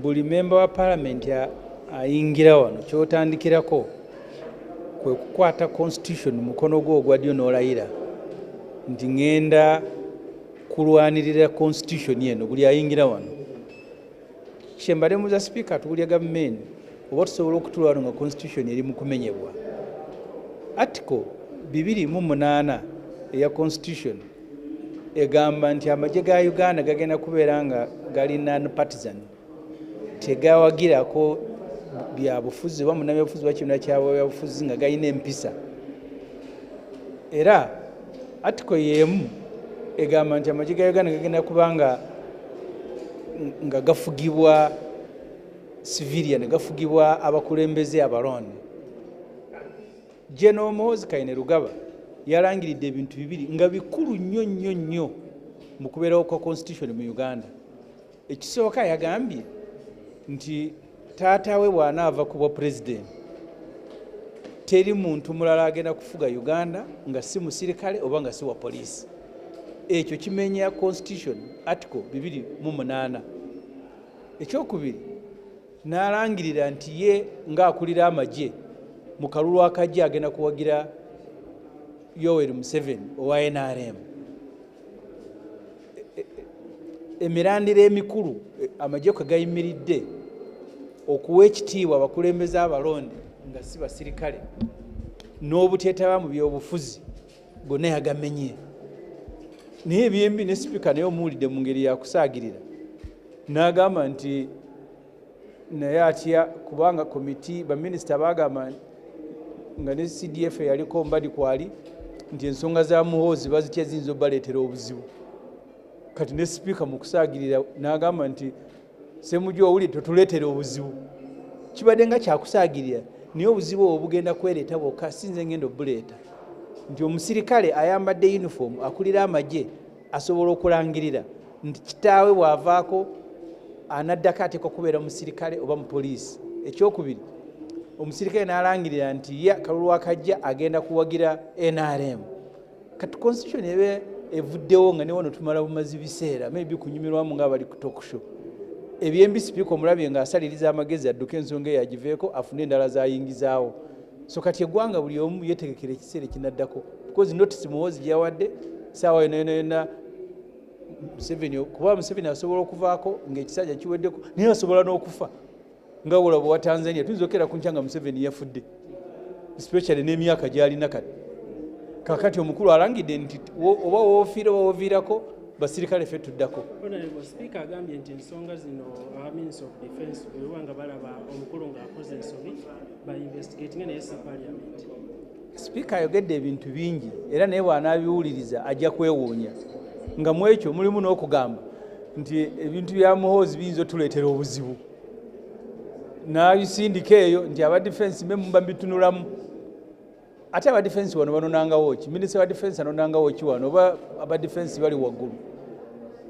buli member wa parliament ayingira wano kyotandikirako kwe kukwata constitution mukono gwo ogwa ddyo n'olayira nti ngenda kulwanirira constitution yeno buli ayingira wano. Kyembadde muza speaker tuwulya gavumenti oba tusobola okutula wano nga constitution eri mu kumenyebwa. Article 208 eya constitution egamba nti amagye ga Uganda gagenda kubeera nga gali non-partisan, tegawagirako byabufuzi oba munnabyabufuzi wakibiina kyabyabufuzi nga galina empisa. Era article y'emu egamba nti amagye ga Uganda gagenda kubanga nga gafugibwa civilian, gafugibwa abakulembeze abalonde. General Muhoozi Kainerugaba yalangiridde ebintu bibiri nga bikulu nnyo mu kubeerawo kwa constitution mu Uganda. Ekisooka yagambye nti taatawe bw'anaava ku bwa president teri muntu mulala agenda kufuga Uganda nga si musirikale oba nga si wa poliisi. Ekyo kimenya constitution article 208. Ekyokubiri n'alangirira nti ye ng'akulira amagye mu kalulu akajja agenda kuwagira Yoweri Museveni owa NRM. Emirandira emikulu amagye kwe gayimiridde okuwa ekitiibwa abakulembeze abalonde nga si basirikale n'obuteetaba mu byobufuzi gonna yagamenye. Naye ebyembi ne sipiika naye omuwulidde mu ngeri yakusaagirira n'agamba nti naye atya kubanga komiti baminisita bagamba nga ne CDF yaliko mbadi kwali nti ensonga za Muhoozi bazitya ziyinza obaleetera obuzibu. Kati ne sipiika mu kusaagirira n'agamba nti Ssemujju owulire totuleetera obuzibu. Kibadde nga kyakusaagirira naye obuzibu obwo bugenda kwereeta bwokka sinze ngenda obuleeta nti omusirikale ayambadde uniform akulira amagye asobola okulangirira nti kitaawe bw'avaako anaddako ateekwa kubeera musirikale oba mu poliisi. Ekyokubiri omusirikale n'alangirira nti ye kalulu akajja agenda kuwagira NRM. Kati constitution ebe evuddewo nga ne wano tumala bumazi biseera maybe kunyumirwamu ng'abali ku talk show. Ebyembi sipiika omulabye ng'asaliriza amagezi adduka ensonga eyagiveeko afune endala zayingizaawo. So kati eggwanga buli omu yeetegekera ekiseera ekinaddako because notice Muhoozi gyawadde saawa yonna Museveni kuba Museveni asobola okuvaako ng'ekisajja kiweddeko naye asobola n'okufa nga bwolaba wa Tanzania tuyinza okera ku nkyanga Museveni yafudde especially n'emyaka gy'alina kati. Kakati omukulu alangidde nti oba woofiira oba wooviirako basirikale ffe tuddako. Sipiika agambye nti ensonga zino Minister of Defence bwebanga balaba omukulu ng'akoze ensobi bainvestigatinga naye si parliament. Sipiika ayogedde ebintu bingi era naye bw'anaabiwuliriza ajja kwewuunya nga mu ekyo mulimu n'okugamba nti ebintu bya Muhoozi biyinza otuleetera obuzibu. N'abisindika eyo nti aba defense mwe muba bitunulamu. Ate aba defense wano banonangawo ki? Minisita wa defense anonangawo ki wano oba aba defense bali waggulu?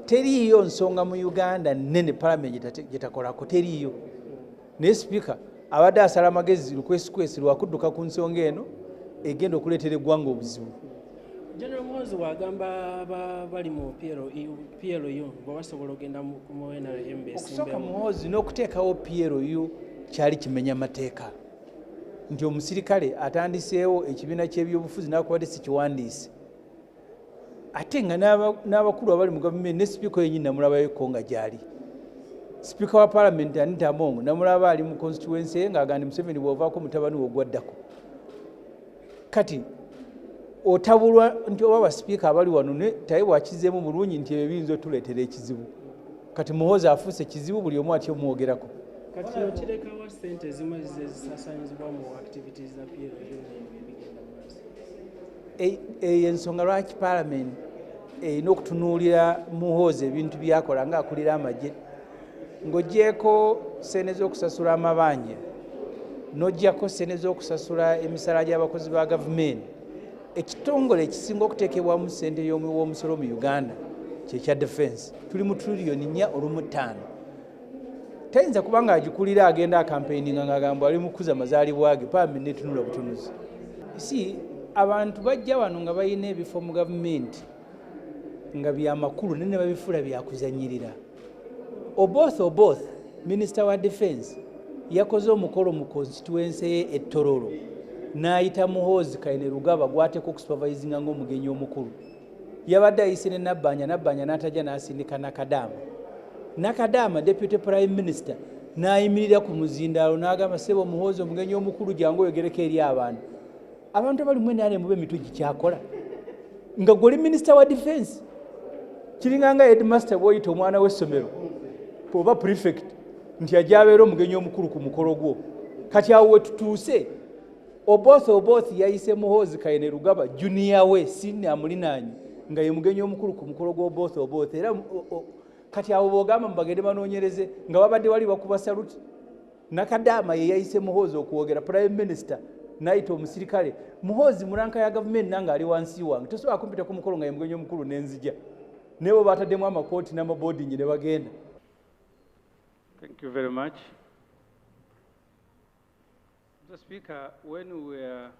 Teriiyo nsonga mu Uganda nnene parliament gyetakolako teriiyo. Naye sipiika abadde asala amagezi lukwesikwesi lwakudduka ku nsonga eno egenda okuleetera eggwanga obuzibu. General Muhoozi wagamba bali mu PLU basobola okugenda mu NRM besimbewo. Okusooka Muhoozi n'okuteekawo PLU kyali kimenya mateeka nti omusirikale atandiseewo ekibiina ky'ebyobufuzi n'akubadde si kiwandiise. Ate nga n'abakulu abali mu gavumenti ne sipiika yennyini namulabayeko nga gyali. Sipiika wa parliament Anita Among namulaba ali mu constituency ye ng'agandi Museveni bw'ovaako mutabani we ogwaddako. Kati otabulwa nti oba basipiika abali wano ne taye bwakizeemu bulungi nti ebyo biyinza otuleetera ekizibu. Kati Muhoozi afuuse ekizibu buli omu atya omwogerako. Kati kino kirekawo ssente ezimu ezisaasaanyizibwa mu activities za PLU n'ebigenda mu maaso. Eyo ensonga lwaki parliament erina okutunuulira Muhoozi ebintu byakola ng'akulira amagye ng'oggyeko ssente z'okusasula amabanja n'oggyako ssente z'okusasula emisaala gy'abakozi ba gavumenti. Ekitongole ekisinga okuteekebwamu ssente y'omusolo mu Uganda kyekya defense tuli mu trillioni 4.5. Tayinza kuba ng'agikulira agenda akampeininga ng'agamba ali mu kukuza mazaalibwa ge parliament netunula butunuzi. Si abantu bajja wano nga balina ebifo mu gavumenti nga byamakulu ne babifuula byakuzanyirira. Oboth minisita wa defense yakoze omukolo mu constituency ye Tororo n'ayita Muhoozi Kainerugaba gw'ateeka okusupervisinga ng'omugenyi omukulu. Yabadde ayise ne Nabbanja n'atajja n'asindika Nakadaama deputy prime minister n'ayimirira ku muzindaalo n'agamba ssebo Muhoozi omugenyi omukulu jangu oyogereko eri abantu abali mu NRM mube emitwe gikyakola nga gwe oli minisita wa defense. Kiringa nga headmaster bw'oyita omwana w'essomero oba prefect nti ajja abeera omugenyi omukulu ku mukolo gwo. Kati awo we tutuuse Oboth yayise Muhoozi Kainerugaba junior we senior amulinaanye nga ye mugenyi omukulu ku mukolo gwa Oboth era kati awo bw'ogamba bagende banoonyereze nga babadde wali bakuba saluti. Nakadaama ye yayise Muhoozi okuwogera prime minister n'ayita omusirikale. Muhoozi mu ranka ya gavumenti nange ali wansi wange tosobola kumpita ku mukolo nga ye mugenyi omukulu n'enzija ne bo baataddemu amakooti n'amaboarding ne bagenda. Thank you very much. Mr. Speaker, when we were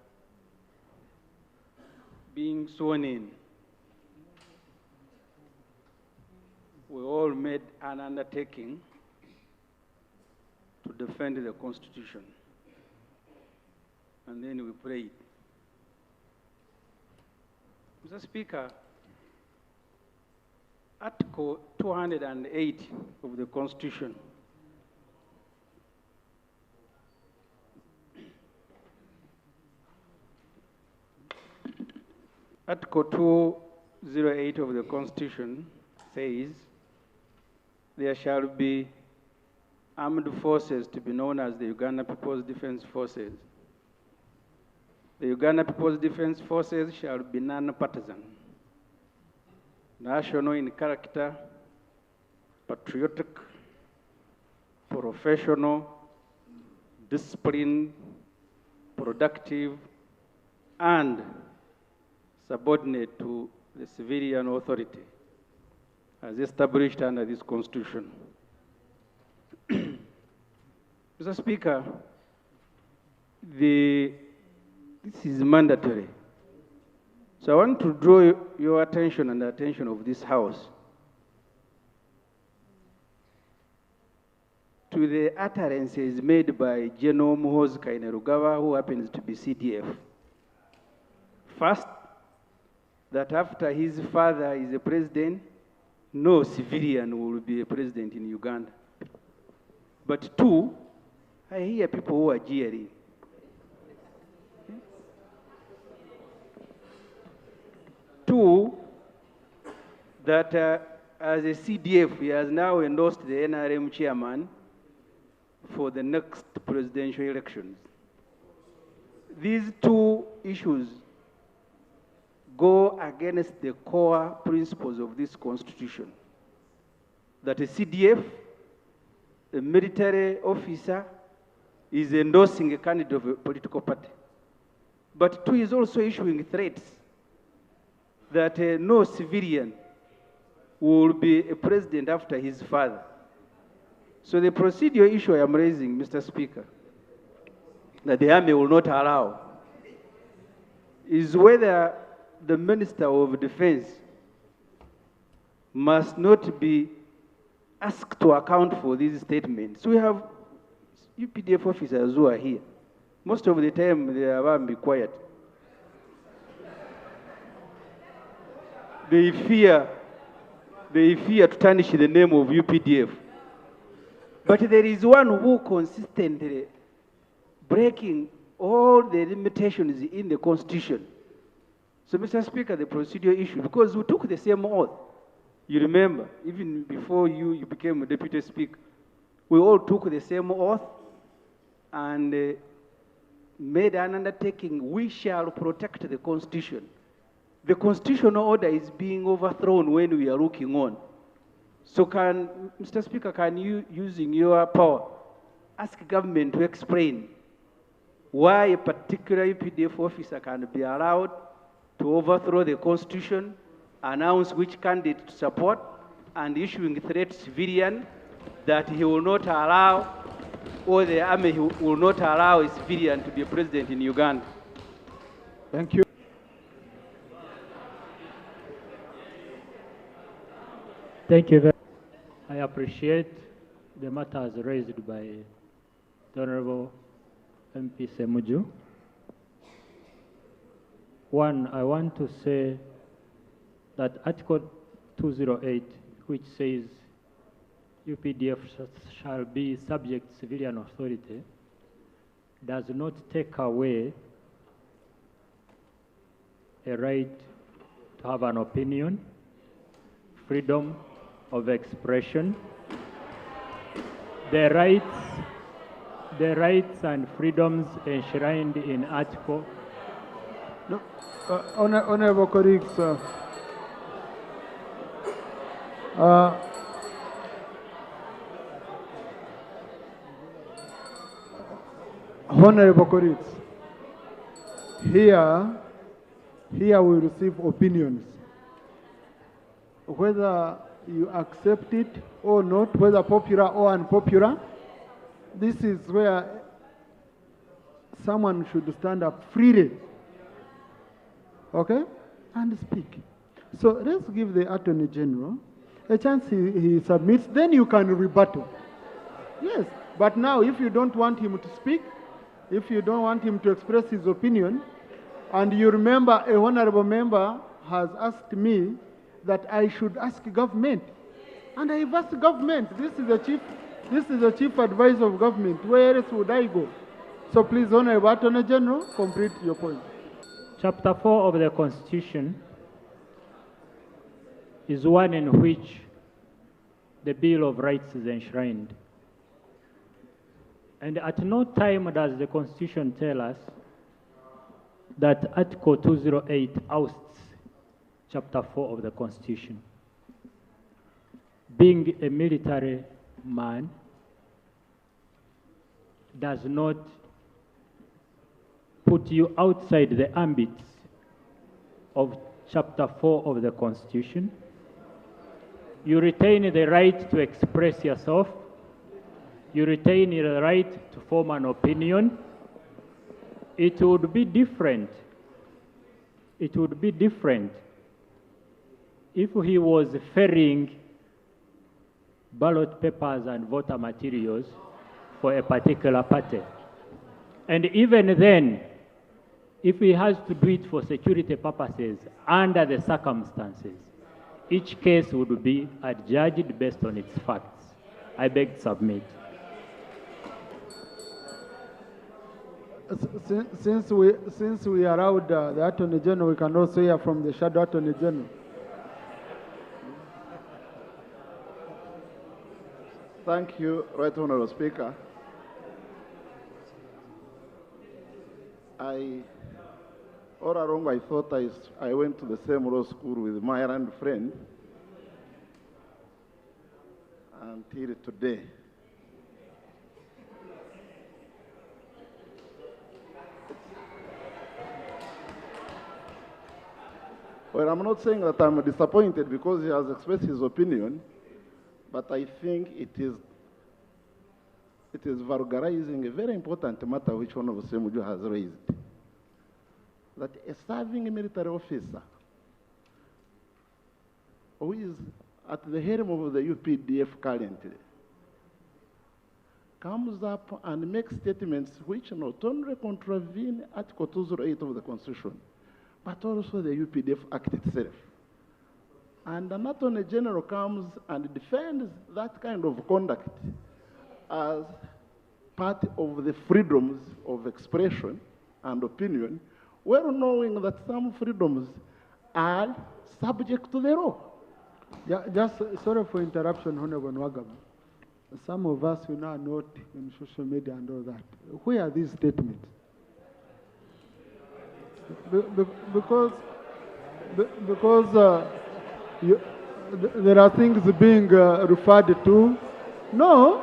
being sworn in, we all made an undertaking to defend the Constitution. And then we prayed. Mr. Speaker, Article 208 of the Constitution Article 208 of the Constitution says there shall be armed forces to be known as the Uganda People's Defense Forces. The Uganda People's Defense Forces shall be non-partisan, national in character, patriotic, professional, disciplined, productive, and subordinate to the civilian authority as established under this Constitution. Mr. Speaker, this is mandatory. So I want to draw your attention and the attention of this House to the utterances made by General Muhoozi Kainerugaba, who happens to be CDF. First, that after his father is a president, no civilian will be a president in Uganda. But two, I hear people who are jeering. Two, that as a CDF, he has now endorsed the NRM chairman for the next presidential elections. These two issues go against the core principles of this Constitution, that a CDF, a military officer, is endorsing a candidate of a political party. But two is also issuing threats that no civilian will be a president after his father. So the procedural issue I am raising, Mr. Speaker, that the army will not allow, is whether the Minister of Defense must not be asked to account for these statements. We have UPDF officers who are here. Most of the time, they are be quiet. They fear to tarnish the name of UPDF. But there is one who consistently breaking all the limitations in the Constitution. So, Mr. Speaker, the procedural issue, because we took the same oath. You remember, even before you became a deputy speaker, we all took the same oath and made an undertaking. We shall protect the Constitution. The constitutional order is being overthrown when we are looking on. So Mr. Speaker, can you, using your power, ask government to explain why a particular UPDF officer can be allowed to overthrow the Constitution, announce which candidate to support, and issuing threat to civilian that he will not allow, or the army will not allow a civilian to be a president in Uganda? Thank you. Thank you very much. I appreciate the matters raised by the Honorable MP Ssemujju. One, I want to say that Article 208, which says UPDF shall be subject to civilian authority, does not take away a right to have an opinion, freedom of expression, the rights and freedoms enshrined in Article. No, honorable colleagues, honorable colleagues, here we receive opinions. Whether you accept it or not, whether popular or unpopular, this is where someone should stand up freely, okay, and speak. So let's give the Attorney General a chance. He submits, then you can rebuttal. Yes, but now if you don't want him to speak, if you don't want him to express his opinion, and you remember a honorable member has asked me that I should ask government, and I've asked government. This is the chief advisor of government. Where else would I go? So please, Honorable Attorney General, complete your point. Chapter 4 of the Constitution is one in which the Bill of Rights is enshrined. And at no time does the Constitution tell us that Article 208 ousts Chapter 4 of the Constitution. Being a military man does not put you outside the ambit of Chapter 4 of the Constitution. You retain the right to express yourself. You retain the right to form an opinion. It would be different. It would be different if he was ferrying ballot papers and voter materials for a particular party. And even then, if he has to do it for security purposes under the circumstances, each case would be adjudged based on its facts. I beg to submit. Since we allowed the Attorney General, we can also hear from the Shadow Attorney General. Thank you, Right Honourable Speaker. All along I thought I went to the same law school with my Ireland friend until today. Well, I'm not saying that I'm disappointed because he has expressed his opinion, but I think it is vulgarizing a very important matter which one of Ssemujju has raised. That a serving military officer who is at the helm of the UPDF currently comes up and makes statements which not only contravene Article 208 of the Constitution, but also the UPDF Act itself. And an Attorney General comes and defends that kind of conduct as part of the freedoms of expression and opinion, well knowing that some freedoms are subject to the law. Yeah, just sorry for interruption, Honorable Nwagaba. Some of us who are not in social media and all that. Where are these statements? Because there are things being referred to. No,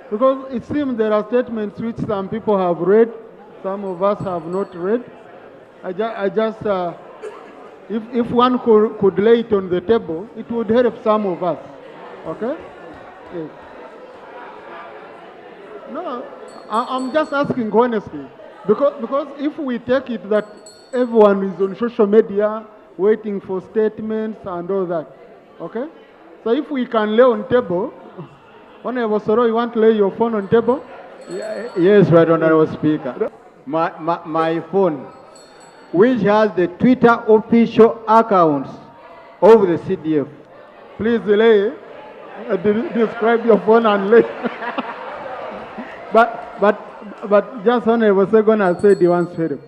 because it seems there are statements which some people have read, some of us have not read. If one could lay it on the table, it would help some of us. Okay? Yes. No, I'm just asking honestly. Because if we take it that everyone is on social media waiting for statements and all that, okay? So if we can lay on table Honorable Soro, you want to lay your phone on table? Yes, Right Honorable Speaker. My phone, which has the Twitter official accounts of the CDF. Please lay. Describe your phone and lay. but just Honorable Second has said he wants to.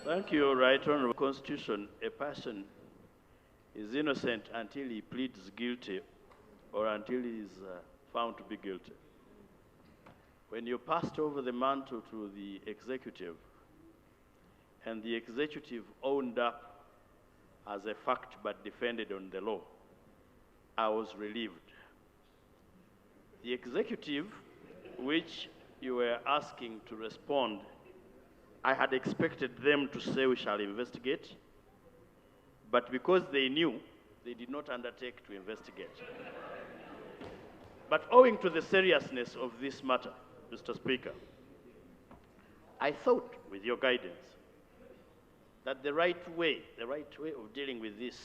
Thank you, Right Honorable. Constitution, a person is innocent until he pleads guilty or until he is found to be guilty. When you passed over the mantle to the executive, and the executive owned up as a fact but defended on the law, I was relieved. The executive, which you were asking to respond, I had expected them to say we shall investigate, but because they knew, they did not undertake to investigate. But owing to the seriousness of this matter, Mr. Speaker, I thought, with your guidance, that the right way of dealing with this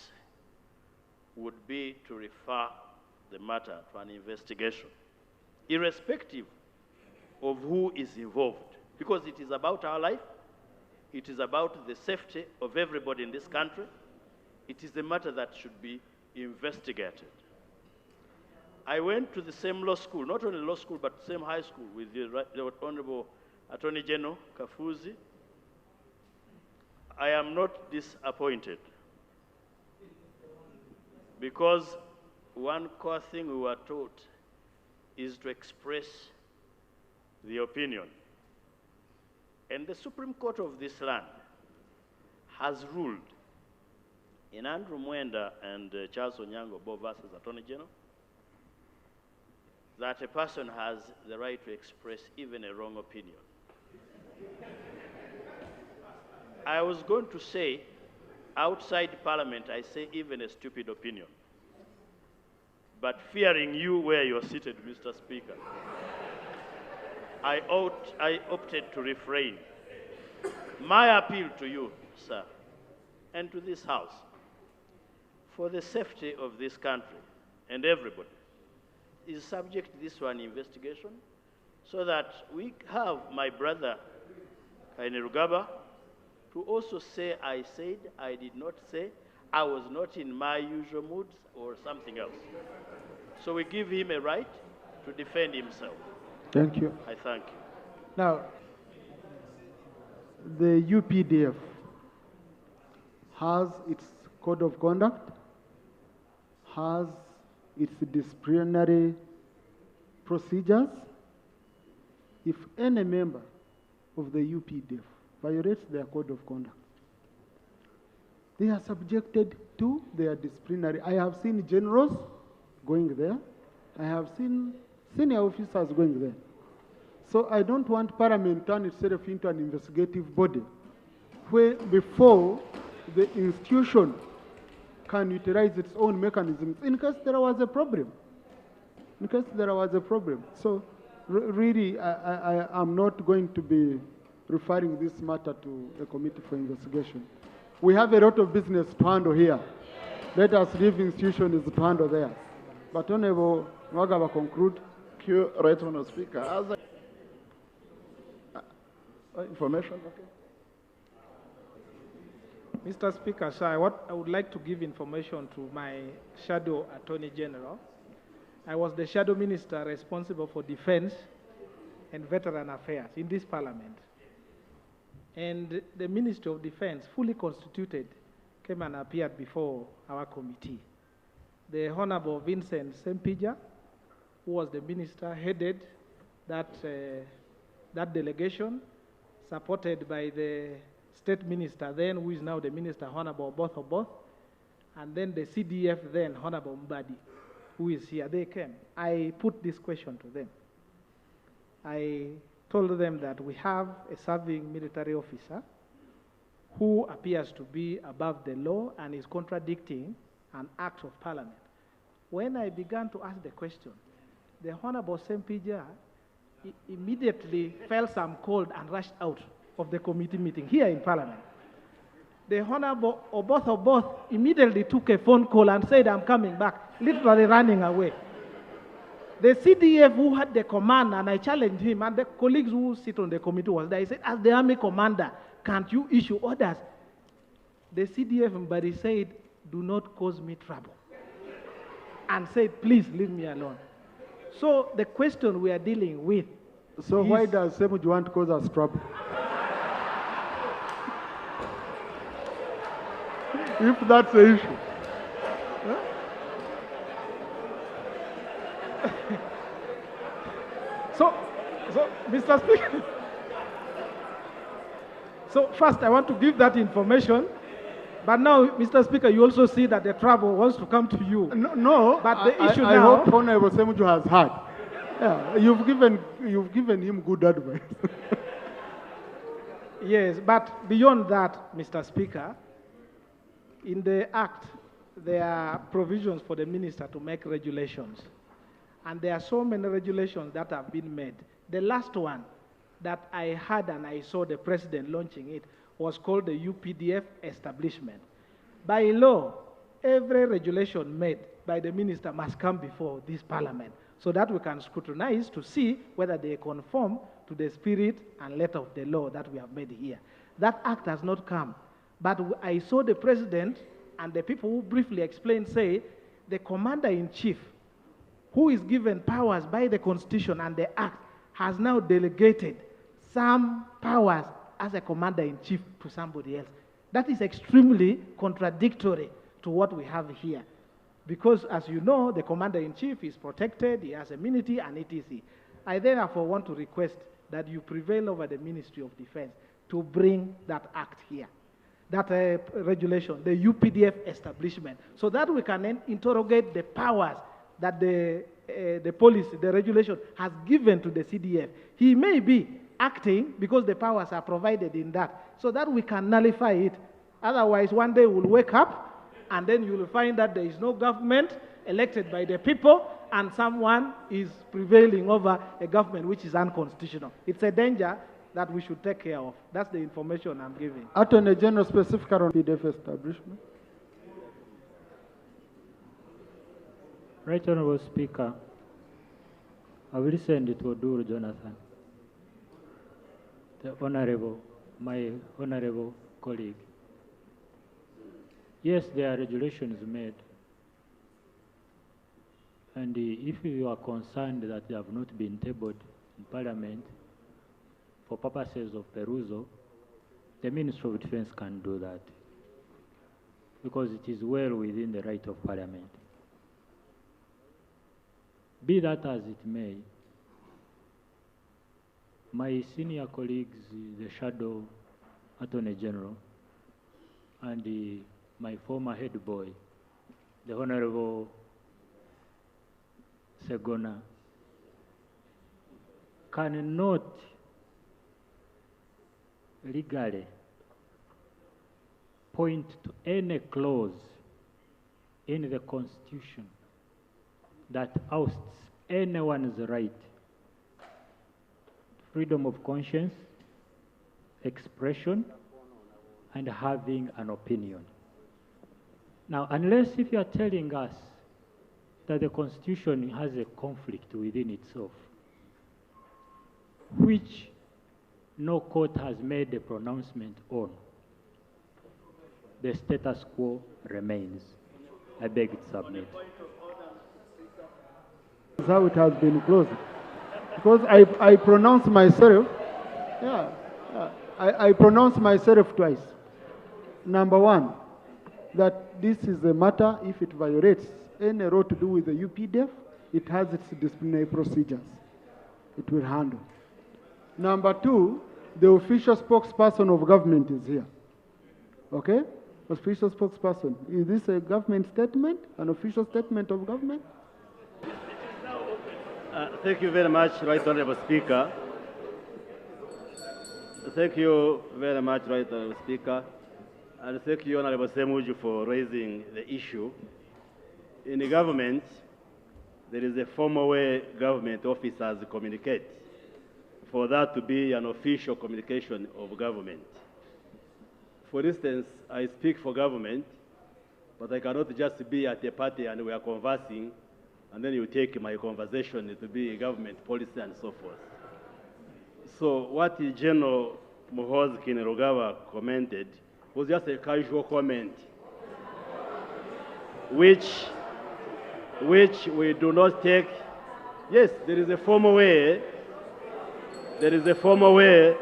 would be to refer the matter to an investigation, irrespective of who is involved, because it is about our life, it is about the safety of everybody in this country. It is a matter that should be investigated. I went to the same law school, not only law school, but same high school with the Honorable Attorney General Kafuzi. I am not disappointed, because one core thing we were taught is to express the opinion. And the Supreme Court of this land has ruled in Andrew Mwenda and Charles Onyango Bo versus Attorney General that a person has the right to express even a wrong opinion. I was going to say, outside Parliament, I say even a stupid opinion. But fearing you where you're seated, Mr. Speaker, I opted to refrain. My appeal to you, sir, and to this House, for the safety of this country and everybody, is subject this to an investigation so that we have my brother Kainerugaba to also say I said, I did not say, I was not in my usual moods or something else. So we give him a right to defend himself. Thank you. I thank you. Now, the UPDF has its code of conduct, has its disciplinary procedures. If any member of the UPDF violates their code of conduct, they are subjected to their disciplinary. I have seen generals going there. I have seen senior officers going there. So I don't want Parliament to turn itself into an investigative body where before the institution can utilize its own mechanisms in case there was a problem. In case there was a problem. So really, I am not going to be referring this matter to a committee for investigation. We have a lot of business to handle here. Let us leave institutions to handle there. But Honorable Nganda conclude. Thank you, Right Honourable Speaker. As information, okay. Mr. Speaker, sir, I would like to give information to my Shadow Attorney General. I was the Shadow Minister responsible for Defense and Veteran Affairs in this Parliament. And the Ministry of Defense, fully constituted, came and appeared before our committee. The Honorable Vincent Sempija, who was the minister, headed that delegation, supported by the State Minister then, who is now the Minister, Honorable Both, and then the CDF then, Honorable Mbadi, who is here. They came. I put this question to them. I told them that we have a serving military officer who appears to be above the law and is contradicting an act of Parliament. When I began to ask the question, the Honorable Sempija immediately felt some cold and rushed out of the committee meeting here in Parliament. The Honorable Oboth immediately took a phone call and said, I'm coming back, literally running away. The CDF who had the command, and I challenged him, and the colleagues who sit on the committee was there. I said, as the army commander, can't you issue orders? The CDF Mbadi said, do not cause me trouble. And said, please leave me alone. So the question we are dealing with. So why does Ssemujju want to cause us trouble? If that's the issue. So, Mr. Speaker, so first I want to give that information, but now, Mr. Speaker, you also see that the trouble wants to come to you. No, but the issue I now. hope Honorable Ssemujju has heard. Yeah, you've given him good advice. Yes, but beyond that, Mr. Speaker, in the Act, there are provisions for the minister to make regulations. And there are so many regulations that have been made. The last one that I had and I saw the president launching it was called the UPDF establishment. By law, every regulation made by the minister must come before this parliament so that we can scrutinize to see whether they conform to the spirit and letter of the law that we have made here. That act has not come. But I saw the president and the people who briefly explained say the commander-in-chief, who is given powers by the Constitution and the Act, has now delegated some powers as a commander-in-chief to somebody else. That is extremely contradictory to what we have here. Because, as you know, the commander-in-chief is protected, he has immunity, and etc. I therefore want to request that you prevail over the Ministry of Defense to bring that act here, that regulation, the UPDF establishment, so that we can then interrogate the powers that the policy, the regulation has given to the CDF. He may be acting because the powers are provided in that, so that we can nullify it. Otherwise, one day we'll wake up and then you'll find that there is no government elected by the people and someone is prevailing over a government which is unconstitutional. It's a danger that we should take care of. That's the information I'm giving. Attorney General specific on UPDF establishment. Right Honourable Speaker, I've listened to Oduru Jonathan, my honourable colleague. Yes, there are regulations made. And if you are concerned that they have not been tabled in Parliament for purposes of perusal, the Ministry of Defence can do that because it is well within the right of Parliament. Be that as it may, my senior colleagues, the Shadow Attorney General, and my former head boy, the Honourable Segona, cannot legally point to any clause in the Constitution that ousts anyone's right to freedom of conscience, expression, and having an opinion. Now, unless if you are telling us that the Constitution has a conflict within itself, which no court has made a pronouncement on, the status quo remains. I beg to submit. That's how it has been closed. Because I pronounce myself, I pronounce myself twice. Number one, that this is a matter, if it violates any law to do with the UPDF, it has its disciplinary procedures. It will handle. Number two, the official spokesperson of government is here. Okay? Official spokesperson. Is this a government statement? An official statement of government? Thank you very much, Right Honourable Speaker. Thank you very much, Right Honourable Speaker. And thank you, Honourable Ssemujju, for raising the issue. In the government, there is a formal way government officers communicate for that to be an official communication of government. For instance, I speak for government, but I cannot just be at a party and we are conversing and then you take my conversation to be government policy and so forth. So what General Muhoozi Kainerugaba commented was just a casual comment, which we do not take. Yes, there is a formal way. There is a formal way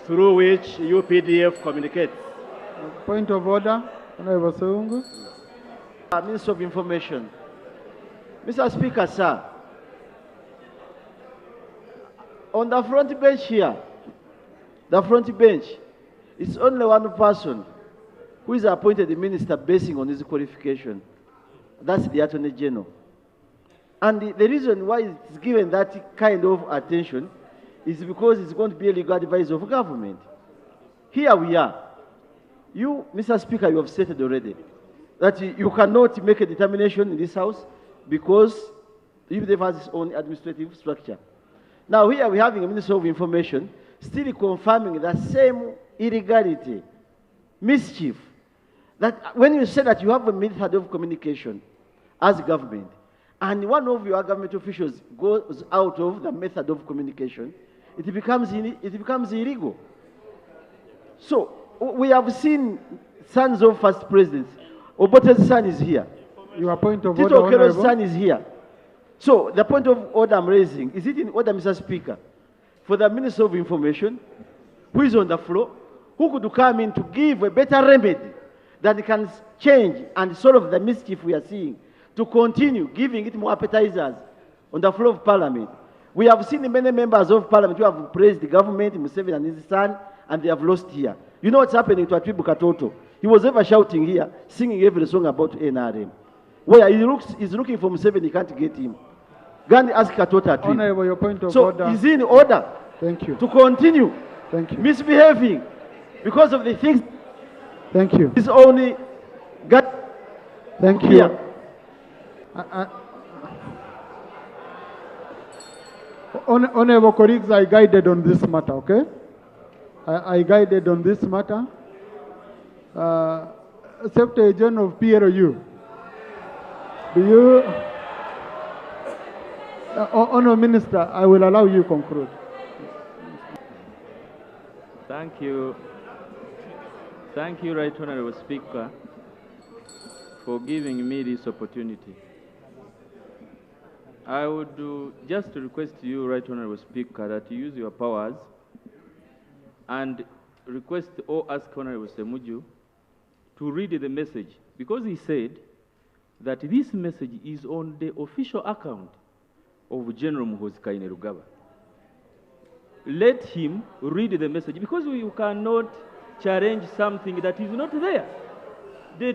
through which UPDF communicates. Point of order, Honorable Ssemujju. Minister of Information. Mr. Speaker, sir, on the front bench here, the front bench, it's only one person who is appointed the minister basing on his qualification. That's the Attorney General. And the reason why it's given that kind of attention is because it's going to be a legal advisor of government. Here we are. You, Mr. Speaker, you have stated already that you cannot make a determination in this House because UPDF has its own administrative structure. Now here we're having a Minister of Information still confirming that same illegality, mischief, that when you say that you have a method of communication as government, and one of your government officials goes out of the method of communication, it becomes illegal. So we have seen sons of first presidents. Obote's son is here. Your point of Tito order, Okello's Honorable. son is here. So the point of order I'm raising, is it in order, Mr. Speaker, for the Minister of Information, who is on the floor, who could come in to give a better remedy that can change and solve the mischief we are seeing, to continue giving it more appetizers on the floor of Parliament. We have seen many members of Parliament who have praised the government, Museveni and his son, and they have lost here. You know what's happening to Atibu Katoto? He was ever shouting here, singing every song about NRM. Where he's looking for Museveni, he can't get him. Gandhi asked Katoto Atibu. Honorable, your point of So order. is he in order Thank you. to continue Thank you. misbehaving because of the things Thank you. he's only got Thank you. here? Honorable colleagues, I guided on this matter, okay? I guided on this matter. Secretary General of PLU, do you, Honorable Minister, I will allow you to conclude. Thank you. Thank you, Right Honorable Speaker, for giving me this opportunity. I would just request you, Right Honorable Speaker, that you use your powers and request or ask Honorable Ssemujju to read the message, because he said that this message is on the official account of General Muhoozi Kainerugaba. Let him read the message, because you cannot challenge something that is not there. The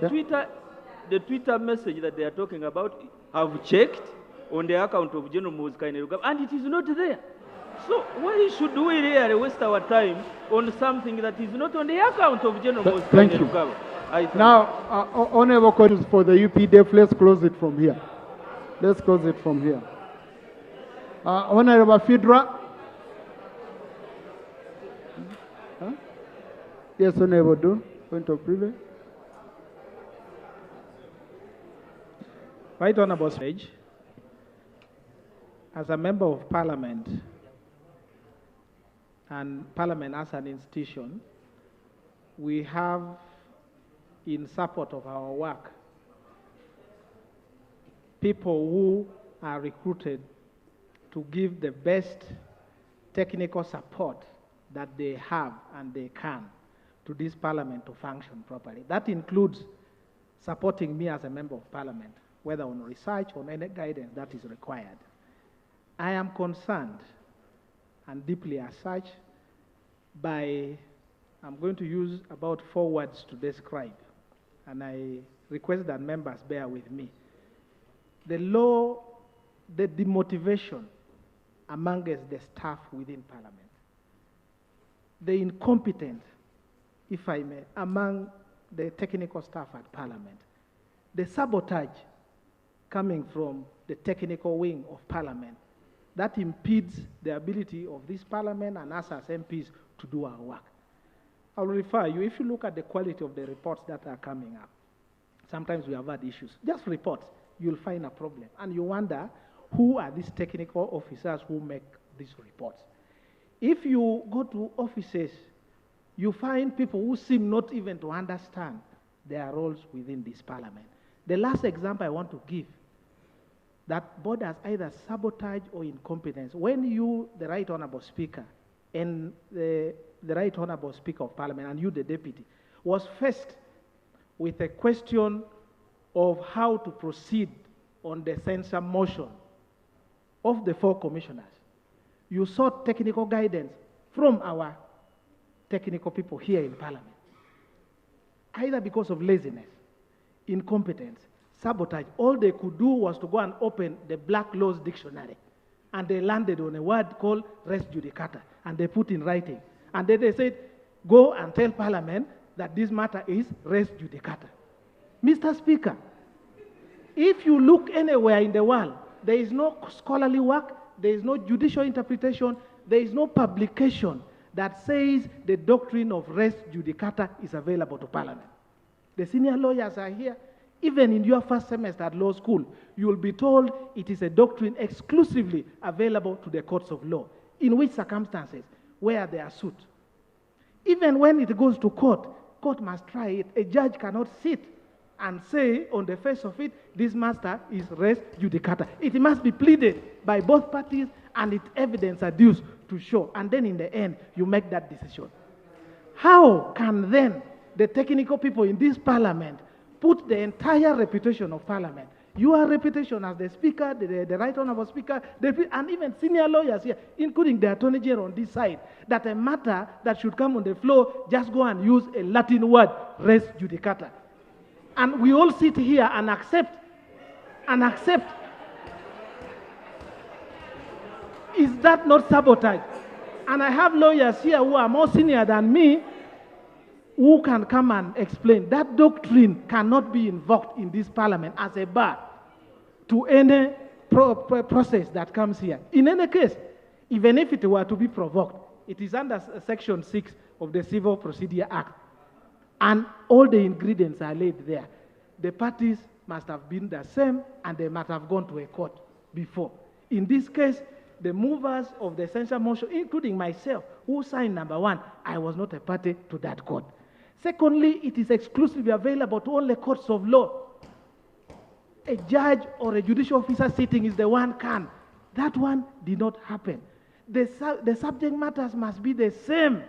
Twitter message that they are talking about, have checked on the account of General Muhoozi Kainerugaba, and it is not there. So why should we really waste our time on something that is not on the account of General Muhoozi Kainerugaba? Now, honorable colleagues, for the UPDF, let's close it from here. Let's close it from here. Honorable Fidra. Huh? Yes, Honorable Do. Point of privilege. Right Honorable Stage, as a member of Parliament and Parliament as an institution, we have, in support of our work, people who are recruited to give the best technical support that they have and they can to this Parliament to function properly. That includes supporting me as a member of Parliament, whether on research or any guidance that is required. I am concerned, and deeply as such, by, I'm going to use about 4 words to describe, and I request that members bear with me. The demotivation amongst the staff within Parliament, the incompetence, if I may, among the technical staff at Parliament, the sabotage coming from the technical wing of Parliament that impedes the ability of this Parliament and us as MPs to do our work. I will refer you, if you look at the quality of the reports that are coming up, sometimes we have had issues, just reports, you'll find a problem. And you wonder, who are these technical officers who make these reports? If you go to offices, you find people who seem not even to understand their roles within this parliament. The last example I want to give that borders either sabotage or incompetence. When you, the Right Honourable Speaker, and the Right Honourable Speaker of Parliament, and you, the Deputy, was faced with a question of how to proceed on the censure motion of the 4 commissioners, you sought technical guidance from our technical people here in Parliament, either because of laziness, incompetence, sabotage. All they could do was to go and open the Black Laws Dictionary, and they landed on a word called res judicata, and they put in writing. And then they said, go and tell Parliament that this matter is res judicata. Mr. Speaker, if you look anywhere in the world, there is no scholarly work, there is no judicial interpretation, there is no publication that says the doctrine of res judicata is available to Parliament. The senior lawyers are here. Even in your first semester at law school, you will be told it is a doctrine exclusively available to the courts of law. In which circumstances? Where they are sued. Even when it goes to court, court must try it. A judge cannot sit and say on the face of it, this matter is res judicata. It must be pleaded by both parties and its evidence adduced to show. And then in the end, you make that decision. How can then the technical people in this Parliament put the entire reputation of Parliament, your reputation as the Speaker, the Right Honourable Speaker, and even senior lawyers here, including the Attorney General on this side, that a matter that should come on the floor, just go and use a Latin word, res judicata. And we all sit here and accept. Is that not sabotage? And I have lawyers here who are more senior than me, who can come and explain that doctrine cannot be invoked in this Parliament as a bar to any process that comes here. In any case, even if it were to be provoked, it is under Section 6 of the Civil Procedure Act, and all the ingredients are laid there. The parties must have been the same, and they must have gone to a court before. In this case, the movers of the censure motion, including myself, who signed number 1, I was not a party to that court. Secondly, it is exclusively available to only courts of law. A judge or a judicial officer sitting is the one can. That one did not happen. The subject matters must be the same.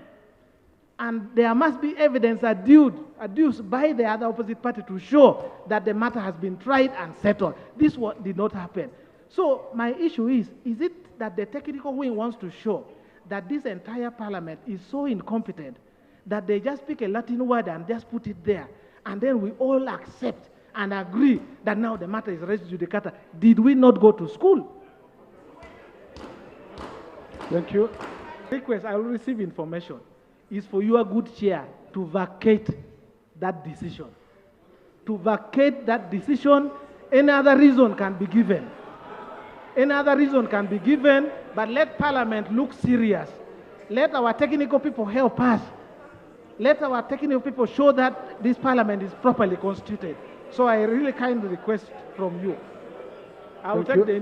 And there must be evidence adduced by the other opposite party to show that the matter has been tried and settled. This one did not happen. So my issue is it that the technical wing wants to show that this entire Parliament is so incompetent that they just pick a Latin word and just put it there, and then we all accept and agree that now the matter is res judicata? Did we not go to school? Thank you. Request, I will receive information, is for your good chair to vacate that decision. To vacate that decision, any other reason can be given. Any other reason can be given, but let Parliament look serious. Let our technical people help us. Let our technical people show that this Parliament is properly constituted. So I really kindly request from you. I will take the